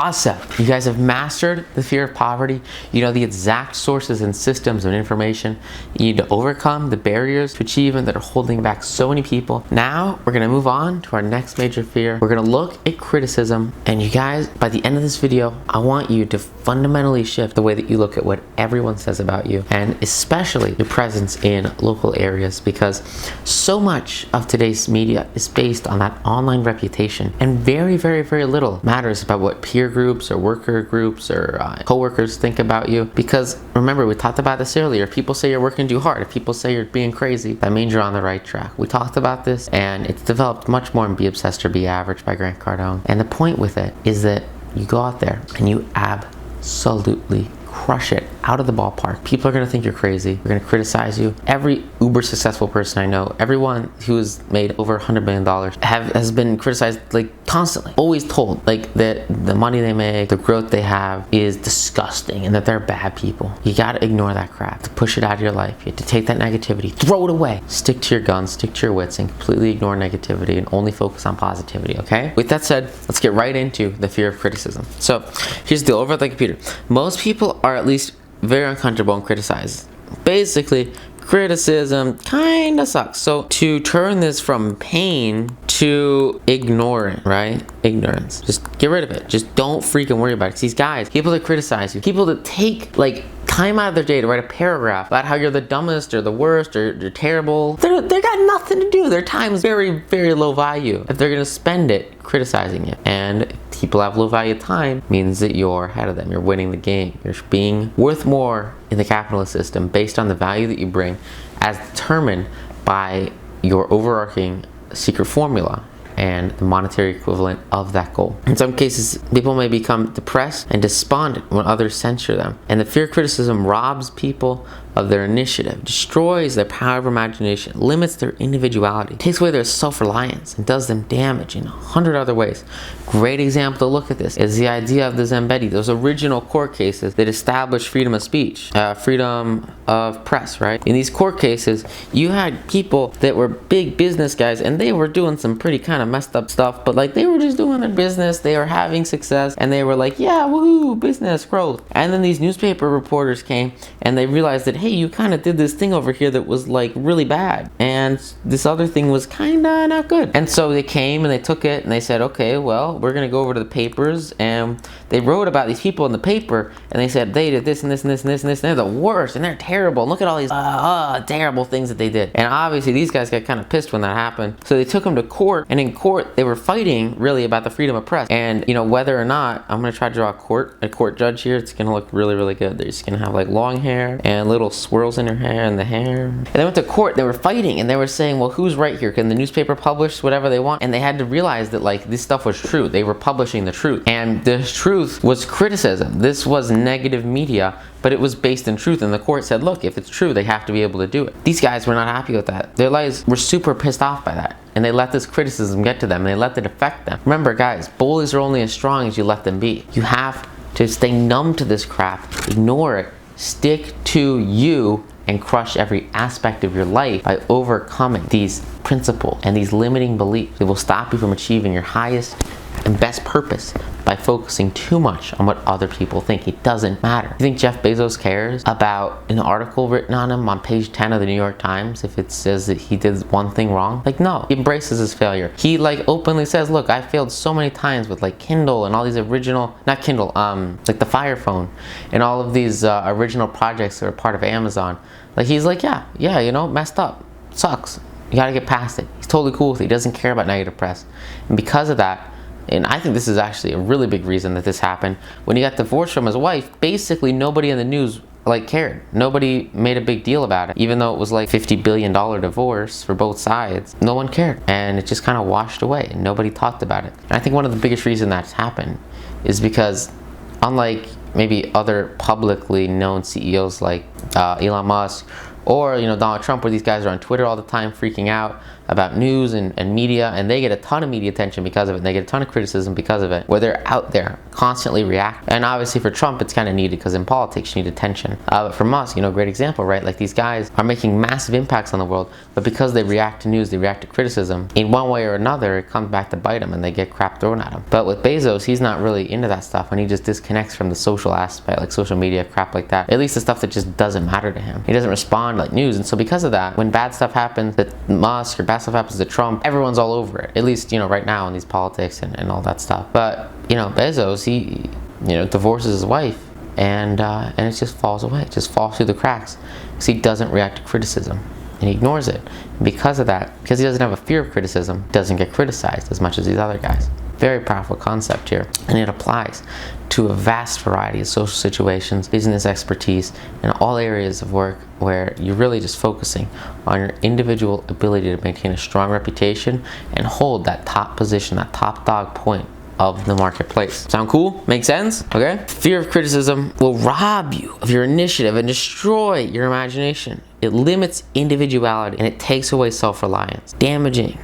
Awesome. You guys have mastered the fear of poverty. You know the exact sources and systems of information you need to overcome the barriers to achievement that are holding back so many people. Now we're going to move on to our next major fear. We're going to look at criticism. And you guys, by the end of this video, I want you to fundamentally shift the way that you look at what everyone says about you, and especially your presence in local areas, because so much of today's media is based on that online reputation, and very, very, very little matters about what peer groups or worker groups or co-workers think about you. Because remember, we talked about this earlier, if people say you're working too hard, if people say you're being crazy, that means you're on the right track. We talked about this, and it's developed much more in Be Obsessed or Be Average by Grant Cardone. And the point with it is that you go out there and you absolutely crush it out of the ballpark. People are going to think you're crazy. They're going to criticize you. Every uber successful person I know, everyone who has made over $100 million has been criticized like constantly. Always told like that the money they make, the growth they have is disgusting and that they're bad people. You got to ignore that crap. To push it out of your life, you have to take that negativity, throw it away. Stick to your guns, stick to your wits, and completely ignore negativity and only focus on positivity, okay? With that said, let's get right into the fear of criticism. So here's the deal. Over at the computer, most people are at least very uncomfortable and criticize. Basically, criticism kind of sucks. So to turn this from pain to ignorant, right? Ignorance. Just get rid of it. Just don't freaking worry about it. 'Cause these guys, people that criticize you, people that take like time out of their day to write a paragraph about how you're the dumbest or the worst or you're terrible, they got nothing to do. Their time is very, very low value if they're gonna spend it criticizing you. And if people have low value time, means that you're ahead of them. You're winning the game. You're being worth more in the capitalist system based on the value that you bring as determined by your overarching secret formula and the monetary equivalent of that goal. In some cases, people may become depressed and despondent when others censure them. And the fear of criticism robs people of their initiative, destroys their power of imagination, limits their individuality, takes away their self-reliance, and does them damage in 100 other ways. Great example to look at this is the idea of the Zambedi, those original court cases that established freedom of speech, freedom of press, right? In these court cases, you had people that were big business guys, and they were doing some pretty kind of messed up stuff, but like they were just doing their business, they were having success, and they were like, yeah, woohoo, business growth. And then these newspaper reporters came, and they realized that, hey, you kind of did this thing over here that was like really bad, and this other thing was kind of not good. And so they came and they took it and they said, okay, well, we're gonna go over to the papers, and they wrote about these people in the paper, and they said they did this and this and this and this and this, and they're the worst and they're terrible, and look at all these terrible things that they did. And obviously these guys got kind of pissed when that happened, so they took them to court, and in court they were fighting really about the freedom of press. And you know, whether or not, I'm gonna try to draw a court judge here, it's gonna look really, really good. They're just gonna have like long hair and little swirls in her hair and the hair. And they went to court, they were fighting, and they were saying, well, who's right here? Can the newspaper publish whatever they want? And they had to realize that like this stuff was true. They were publishing the truth, and the truth was criticism. This was negative media, but it was based in truth, and the court said, look, if it's true, they have to be able to do it. These guys were not happy with that. Their lives were super pissed off by that, and they let this criticism get to them, and they let it affect them. Remember guys, bullies are only as strong as you let them be. You have to stay numb to this crap, ignore it, stick to you, and crush every aspect of your life by overcoming these principles and these limiting beliefs that will stop you from achieving your highest and best purpose by focusing too much on what other people think. It doesn't matter. You think Jeff Bezos cares about an article written on him on page 10 of the New York Times if it says that he did one thing wrong? Like, no. He embraces his failure. He like openly says, look, I failed so many times with like Kindle and all these original, not Kindle, like the Fire Phone and all of these original projects that are part of Amazon. Like he's like, yeah, you know, messed up. Sucks. You gotta get past it. He's totally cool with it. He doesn't care about negative press. And because of that, and I think this is actually a really big reason that this happened, when he got divorced from his wife, basically nobody in the news like cared. Nobody made a big deal about it, even though it was like $50 billion divorce for both sides. No one cared, and it just kind of washed away, and nobody talked about it. And I think one of the biggest reasons that's happened is because, unlike maybe other publicly known CEOs like Elon Musk or, you know, Donald Trump, where these guys are on Twitter all the time freaking out about news and media, and they get a ton of media attention because of it, and they get a ton of criticism because of it, where they're out there constantly reacting. And obviously for Trump, it's kind of needed because in politics, you need attention. But for Musk, great example, right? Like these guys are making massive impacts on the world, but because they react to news, they react to criticism, in one way or another, it comes back to bite them and they get crap thrown at them. But with Bezos, he's not really into that stuff, and he just disconnects from the social aspect, like social media, crap like that. At least the stuff that just doesn't matter to him. He doesn't respond like news, and so because of that, when bad stuff happens to Musk or bad stuff happens to Trump, everyone's all over it. At least, right now in these politics and all that stuff. But, Bezos, he, divorces his wife, and it just falls away. It just falls through the cracks because he doesn't react to criticism, and he ignores it. And because of that, because he doesn't have a fear of criticism, doesn't get criticized as much as these other guys. Very powerful concept here, and it applies to a vast variety of social situations, business expertise, and all areas of work where you're really just focusing on your individual ability to maintain a strong reputation and hold that top position, that top dog point of the marketplace. Sound cool? Make sense? Okay? Fear of criticism will rob you of your initiative and destroy your imagination. It limits individuality and it takes away self-reliance. Damaging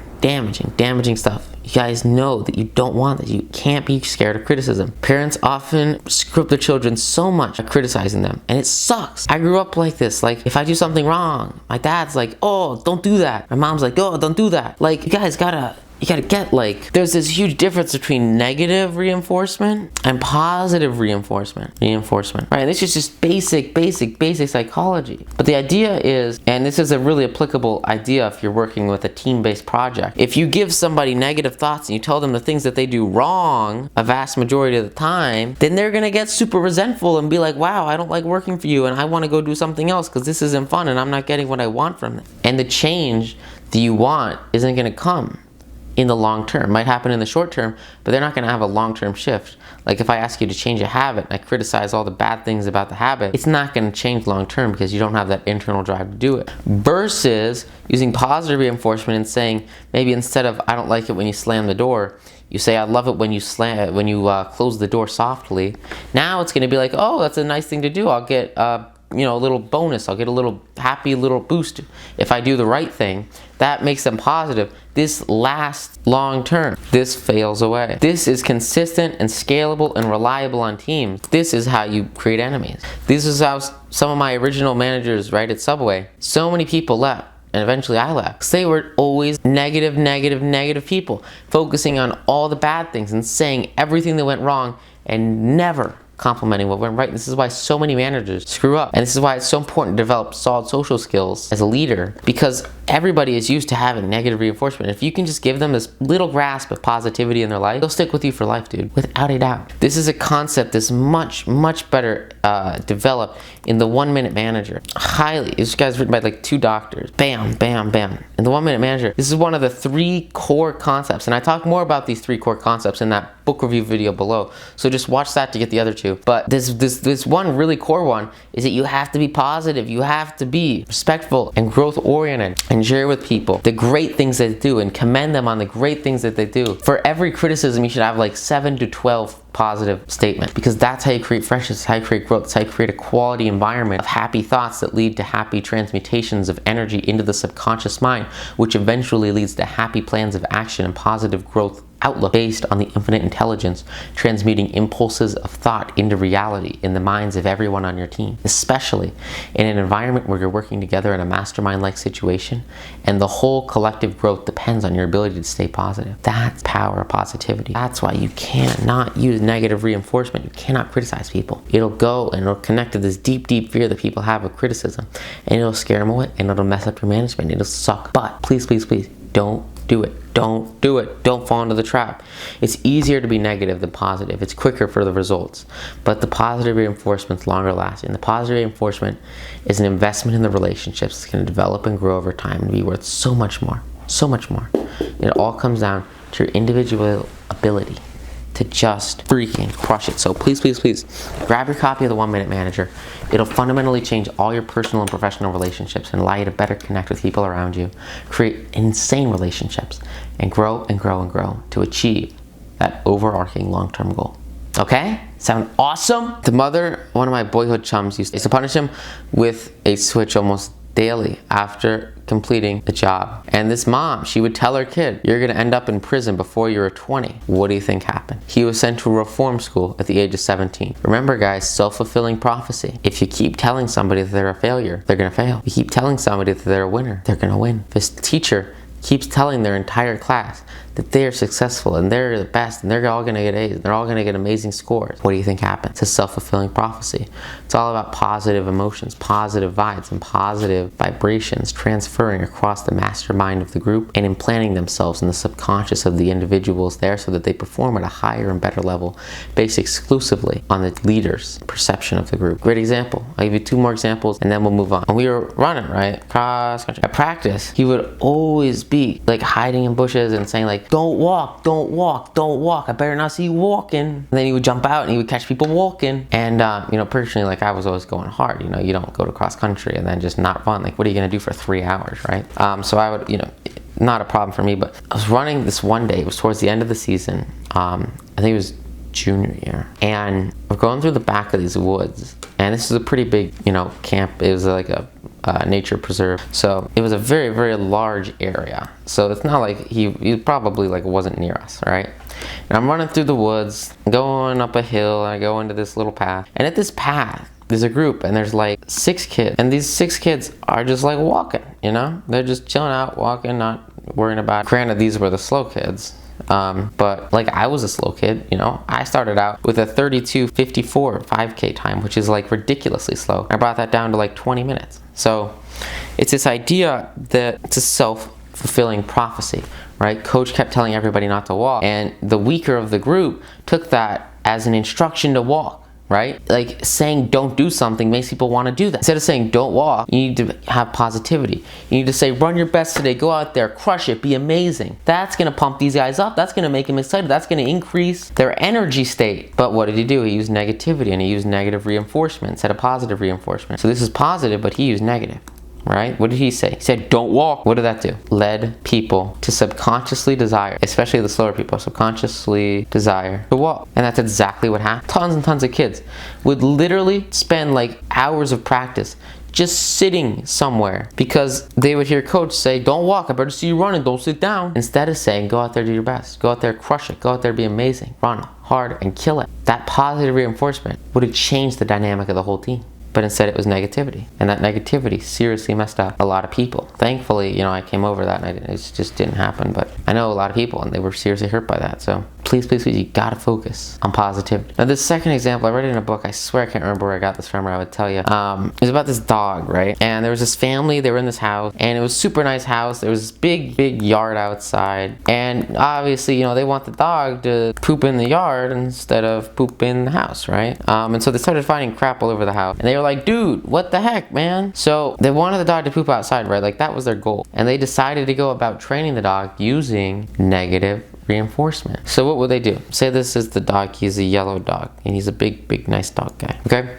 stuff. You guys know that you don't want that. You can't be scared of criticism. Parents often screw up their children so much by criticizing them, and it sucks. I grew up like this. Like, if I do something wrong, my dad's like, oh, don't do that. My mom's like, oh, don't do that. Like, you guys gotta get, like, there's this huge difference between negative reinforcement and positive reinforcement, right? This is just basic psychology. But the idea is, and this is a really applicable idea if you're working with a team-based project, if you give somebody negative thoughts and you tell them the things that they do wrong a vast majority of the time, then they're gonna get super resentful and be like, wow, I don't like working for you and I want to go do something else because this isn't fun and I'm not getting what I want from it. And the change that you want isn't gonna come in the long term. Might happen in the short term, but they're not gonna have a long-term shift. Like if I ask you to change a habit and I criticize all the bad things about the habit, it's not gonna change long term because you don't have that internal drive to do it. Versus using positive reinforcement and saying, maybe instead of, I don't like it when you slam the door, you say, I love it when you close the door softly. Now it's gonna be like, oh, that's a nice thing to do. I'll get a little bonus. I'll get a little happy little boost if I do the right thing. That makes them positive. This lasts long term. This fails away. This is consistent and scalable and reliable on teams. This is how you create enemies. This is how some of my original managers, right, at Subway, so many people left. And eventually I left. Because they were always negative people, focusing on all the bad things and saying everything that went wrong and never complimenting what went right. This is why so many managers screw up. And this is why it's so important to develop solid social skills as a leader, because everybody is used to having negative reinforcement. If you can just give them this little grasp of positivity in their life, they'll stick with you for life, dude, without a doubt. This is a concept that's much better developed in the 1 Minute Manager. Highly. This guy's written by like 2 doctors. Bam. In the 1 Minute Manager, this is one of the 3 core concepts. And I talk more about these 3 core concepts in that book review video below. So just watch that to get the other 2. But this one really core one is that you have to be positive. You have to be respectful and growth oriented and share with people the great things they do and commend them on the great things that they do. For every criticism, you should have like 7 to 12 positive statements, because that's how you create freshness, how you create growth, it's how you create a quality environment of happy thoughts that lead to happy transmutations of energy into the subconscious mind, which eventually leads to happy plans of action and positive growth outlook based on the infinite intelligence, transmuting impulses of thought into reality in the minds of everyone on your team, especially in an environment where you're working together in a mastermind-like situation and the whole collective growth depends on your ability to stay positive. That's power of positivity. That's why you cannot use negative reinforcement. You cannot criticize people. It'll go and it'll connect to this deep fear that people have of criticism, and it'll scare them away and it'll mess up your management. It'll suck. But please, don't do it. Don't do it. Don't fall into the trap. It's easier to be negative than positive. It's quicker for the results. But the positive reinforcement's longer lasting. The positive reinforcement is an investment in the relationships. It's going to develop and grow over time and be worth so much more. So much more. It all comes down to your individual ability to just freaking crush it. So please, grab your copy of the 1 Minute Manager. It'll fundamentally change all your personal and professional relationships and allow you to better connect with people around you, create insane relationships, and grow to achieve that overarching long-term goal. Okay? Sound awesome? The mother, one of my boyhood chums, used to punish him with a switch almost daily after completing the job. And this mom, she would tell her kid, you're gonna end up in prison before you're 20. What do you think happened? He was sent to a reform school at the age of 17. Remember guys, self-fulfilling prophecy. If you keep telling somebody that they're a failure, they're gonna fail. If you keep telling somebody that they're a winner, they're gonna win. This teacher keeps telling their entire class that they are successful and they're the best and they're all going to get A's and they're all going to get amazing scores. What do you think happens? It's a self-fulfilling prophecy. It's all about positive emotions, positive vibes, and positive vibrations transferring across the mastermind of the group and implanting themselves in the subconscious of the individuals there so that they perform at a higher and better level based exclusively on the leader's perception of the group. Great example. I'll give you 2 more examples and then we'll move on. When we were running, right, cross country, at practice, he would always be like hiding in bushes and saying like, don't walk, don't walk, don't walk. I better not see you walking. And then he would jump out and he would catch people walking. And, you know, personally, like I was always going hard. You know, you don't go to cross country and then just not run. Like, what are you going to do for 3 hours, right? So I would, you know, not a problem for me, but I was running this one day. It was towards the end of the season. I think it was junior year. And we're going through the back of these woods. And this is a pretty big, you know, camp. It was like a nature preserve. So it was a very, very large area. So it's not like he probably like wasn't near us, right? And I'm running through the woods, going up a hill, and I go into this little path. And at this path, there's a group and there's like 6 kids. And these 6 kids are just like walking, you know? They're just chilling out, walking, not worrying about it. Granted, these were the slow kids. But like I was a slow kid, you know, I started out with a 32:54 5K time, which is like ridiculously slow. I brought that down to like 20 minutes. So it's this idea that it's a self-fulfilling prophecy, right? Coach kept telling everybody not to walk, and the weaker of the group took that as an instruction to walk. Right? Like saying don't do something makes people want to do that. Instead of saying don't walk, you need to have positivity. You need to say run your best today, go out there, crush it, be amazing. That's going to pump these guys up. That's going to make them excited. That's going to increase their energy state. But what did he do? He used negativity and he used negative reinforcement instead of positive reinforcement. So this is positive, but he used negative. Right? What did he say? He said, don't walk. What did that do? Led people to subconsciously desire, especially the slower people, subconsciously desire to walk. And that's exactly what happened. Tons and tons of kids would literally spend like hours of practice just sitting somewhere because they would hear coach say, don't walk, I better see you running, don't sit down. Instead of saying, go out there, do your best. Go out there, crush it. Go out there, be amazing. Run hard and kill it. That positive reinforcement would have changed the dynamic of the whole team. But instead it was negativity. And that negativity seriously messed up a lot of people. Thankfully, you know, I came over that and it just didn't happen. But I know a lot of people and they were seriously hurt by that. So please, please, please, you gotta focus on positivity. Now this second example, I read it in a book. I swear I can't remember where I got this from or I would tell you. It was about this dog, right? And there was this family, they were in this house and it was a super nice house. There was this big, big yard outside. And obviously, you know, they want the dog to poop in the yard instead of poop in the house, right? And so they started finding crap all over the house. And they were like, dude, what the heck, man? So they wanted the dog to poop outside, right? Like that was their goal. And they decided to go about training the dog using negative reinforcement. So what would they do? Say this is the dog, he's a yellow dog and he's a big, big, nice dog guy, okay?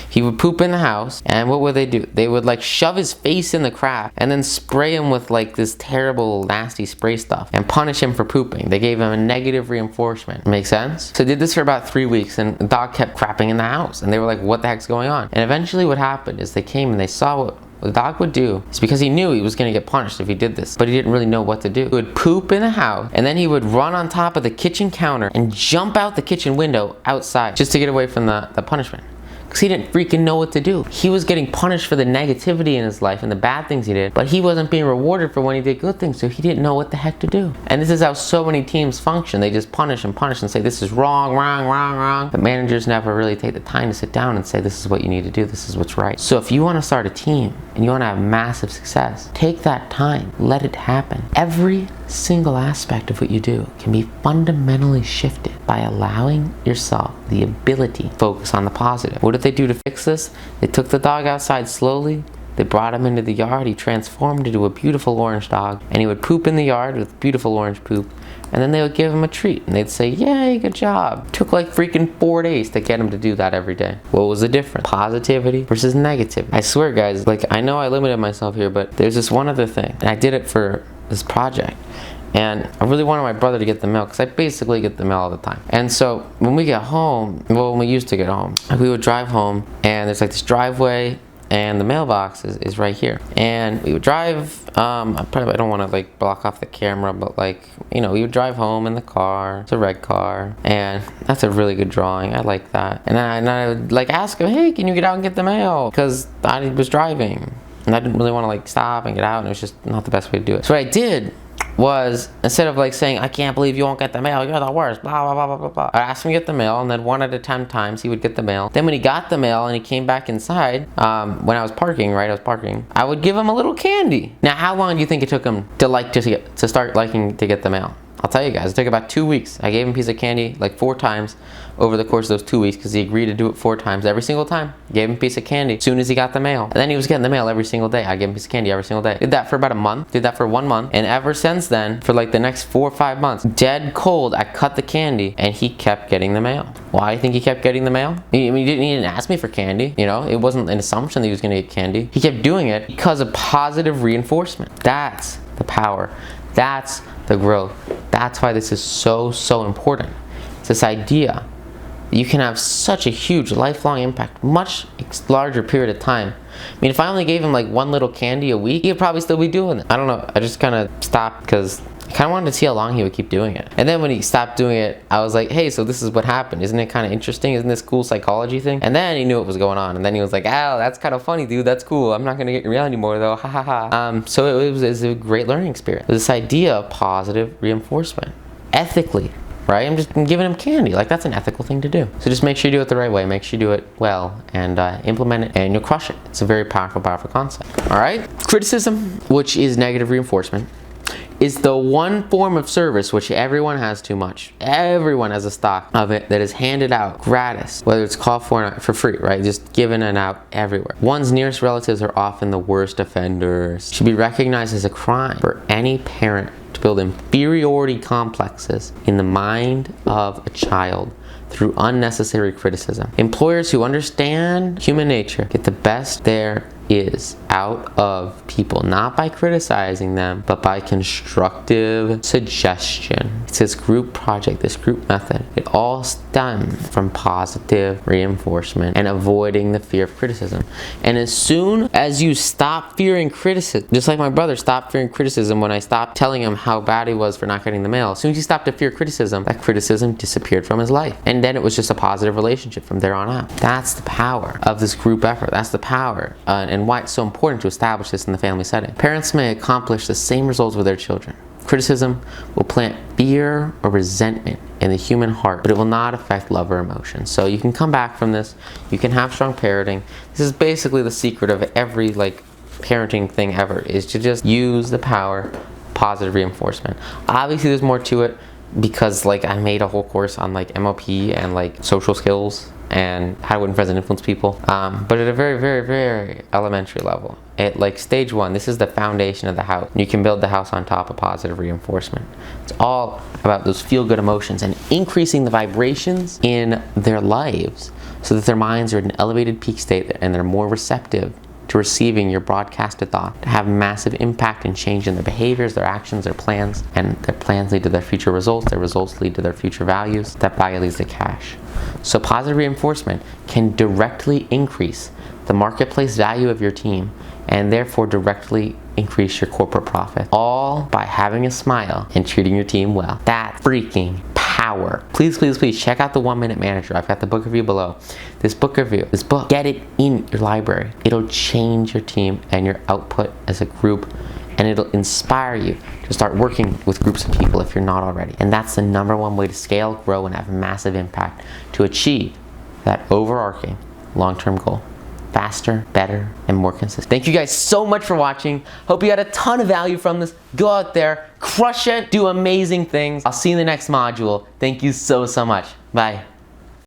He would poop in the house and what would they do? They would like shove his face in the crap and then spray him with like this terrible, nasty spray stuff and punish him for pooping. They gave him a negative reinforcement. Make sense? So they did this for about 3 weeks and the dog kept crapping in the house and they were like, what the heck's going on? And eventually what happened is they came and they saw what the dog would do. It's because he knew he was going to get punished if he did this, but he didn't really know what to do. He would poop in the house, and then he would run on top of the kitchen counter and jump out the kitchen window outside just to get away from the punishment. Because he didn't freaking know what to do. He was getting punished for the negativity in his life and the bad things he did, but he wasn't being rewarded for when he did good things, so he didn't know what the heck to do. And this is how so many teams function. They just punish and say, this is wrong, wrong, wrong, wrong. But managers never really take the time to sit down and say, this is what you need to do, this is what's right. So if you want to start a team and you want to have massive success, take that time, let it happen. Every single aspect of what you do can be fundamentally shifted by allowing yourself the ability to focus on the positive. What did they do to fix this? They took the dog outside slowly, they brought him into the yard, he transformed into a beautiful orange dog, and he would poop in the yard with beautiful orange poop, and then they would give him a treat, and they'd say, yay, good job. Took like freaking 4 days to get him to do that every day. What was the difference? Positivity versus negativity. I swear, guys, like I know I limited myself here, but there's this one other thing, and I did it for this project. And I really wanted my brother to get the mail because I basically get the mail all the time. And so when we get home, well, when we used to get home, we would drive home and there's like this driveway and the mailbox is right here. And we would drive, I don't want to like block off the camera, but like, you know, we would drive home in the car. It's a red car, and that's a really good drawing. I like that. And I would like ask him, hey, can you get out and get the mail? Because I was driving, and I didn't really want to like stop and get out, and it was just not the best way to do it. So what I did was, instead of like saying, I can't believe you won't get the mail, you're the worst, blah, blah, blah, blah, blah, blah, I asked him to get the mail, and then 1 out of 10 times he would get the mail. Then when he got the mail and he came back inside, when I was parking, I would give him a little candy. Now, how long do you think it took him to start liking to get the mail? I'll tell you guys, it took about 2 weeks. I gave him a piece of candy like 4 times over the course of those 2 weeks, because he agreed to do it 4 times every single time. Gave him a piece of candy as soon as he got the mail. And then he was getting the mail every single day. I gave him a piece of candy every single day. Did that for about a month. Did that for 1 month. And ever since then, for like the next 4 or 5 months, dead cold, I cut the candy and he kept getting the mail. Why do you think he kept getting the mail? He didn't ask me for candy. You know, it wasn't an assumption that he was going to get candy. He kept doing it because of positive reinforcement. That's the power. That's the growth. That's why this is so important. It's this idea that you can have such a huge lifelong impact, much larger period of time. I mean, if I only gave him like 1 little candy a week, he'd probably still be doing it. I don't know, I just kind of stopped because I kind of wanted to see how long he would keep doing it. And then when he stopped doing it, I was like, hey, so this is what happened. Isn't it kind of interesting? Isn't this cool psychology thing? And then he knew what was going on. And then he was like, oh, that's kind of funny, dude. That's cool. I'm not going to get your mail anymore, though. Ha ha ha. So it was a great learning experience. This idea of positive reinforcement. Ethically, right? I'm just giving him candy. Like, that's an ethical thing to do. So just make sure you do it the right way. Make sure you do it well and implement it, and you'll crush it. It's a very powerful concept. All right? Criticism, which is negative reinforcement, is the one form of service which everyone has too much. Everyone has a stock of it that is handed out gratis, whether it's called for or not, for free, right? Just given and out everywhere. One's nearest relatives are often the worst offenders. It should be recognized as a crime for any parent to build inferiority complexes in the mind of a child through unnecessary criticism. Employers who understand human nature get the best there is out of people, not by criticizing them, but by constructive suggestion. It's this group project, this group method. It all stems from positive reinforcement and avoiding the fear of criticism. And as soon as you stop fearing criticism, just like my brother stopped fearing criticism when I stopped telling him how bad he was for not getting the mail, as soon as he stopped to fear criticism, that criticism disappeared from his life. And then it was just a positive relationship from there on out. That's the power of this group effort. That's the power and why it's so important to establish this in the family setting. Parents may accomplish the same results with their children. Criticism will plant fear or resentment in the human heart, but it will not affect love or emotion. So you can come back from this. You can have strong parenting. This is basically the secret of every like parenting thing ever, is to just use the power of positive reinforcement. Obviously there's more to it, because like I made a whole course on like MLP and like social skills and how to win friends and influence people, but at a very elementary level, at like stage 1, this is the foundation of the house. You can build the house on top of positive reinforcement. It's all about those feel-good emotions and increasing the vibrations in their lives so that their minds are at an elevated peak state and they're more receptive to receiving your broadcasted thought, to have massive impact and change in their behaviors, their actions, their plans, and their plans lead to their future results, their results lead to their future values, that value leads to cash. So positive reinforcement can directly increase the marketplace value of your team and therefore directly increase your corporate profit, all by having a smile and treating your team well. That's freaking power. Please check out the 1 Minute Manager. I've got the book review below. This book, get it in your library. It'll change your team and your output as a group, and it'll inspire you to start working with groups of people if you're not already. And that's the #1 way to scale, grow, and have massive impact to achieve that overarching long-term goal. Faster, better, and more consistent. Thank you guys so much for watching. Hope you had a ton of value from this. Go out there, crush it, do amazing things. I'll see you in the next module. Thank you so much. Bye.